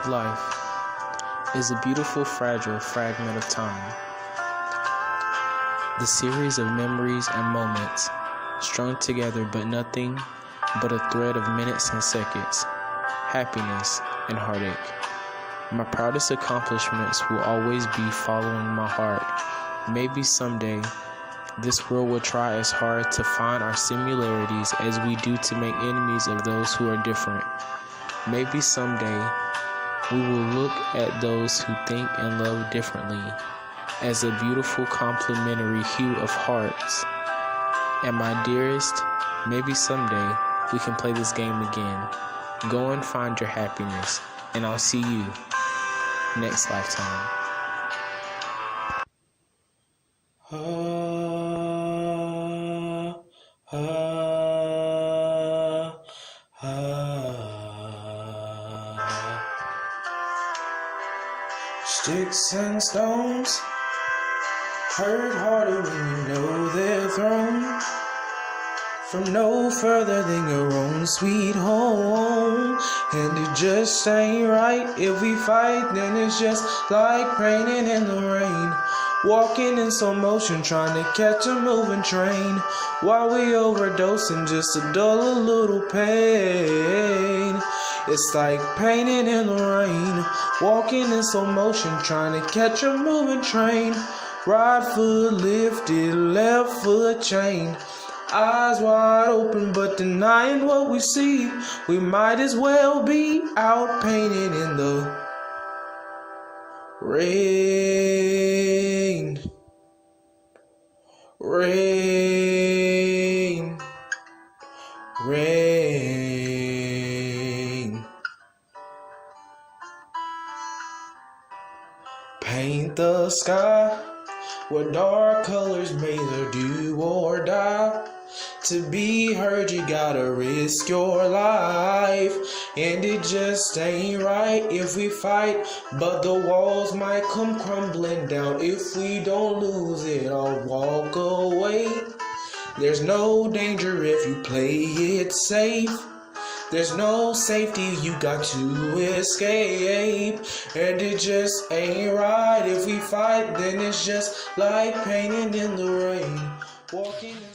Life is a beautiful, fragile fragment of time. The series of memories and moments strung together, but nothing but a thread of minutes and seconds, happiness and heartache. My proudest accomplishments will always be following my heart. Maybe someday this world will try as hard to find our similarities as we do to make enemies of those who are different. Maybe someday we will look at those who think and love differently as a beautiful complementary hue of hearts. And my dearest, maybe someday we can play this game again. Go and find your happiness, and I'll see you next lifetime. Sticks and stones hurt harder when you know they're thrown from no further than your own sweet home. And it just ain't right. If we fight, then it's just like raining in the rain, walking in slow motion, trying to catch a moving train, while we overdosing just to dull a little pain. It's like painting in the rain, walking in slow motion, trying to catch a moving train. Right foot lifted, left foot chained, eyes wide open but denying what we see. We might as well be out painting in the rain. Rain. Rain. Paint the sky with dark colors, may either do or die. To be heard, you gotta risk your life. And it just ain't right if we fight, but the walls might come crumbling down if we don't lose it or walk away. There's no danger if you play it safe. There's no safety, you got to escape. And it just ain't right if we fight, then it's just like painting in the rain, walking in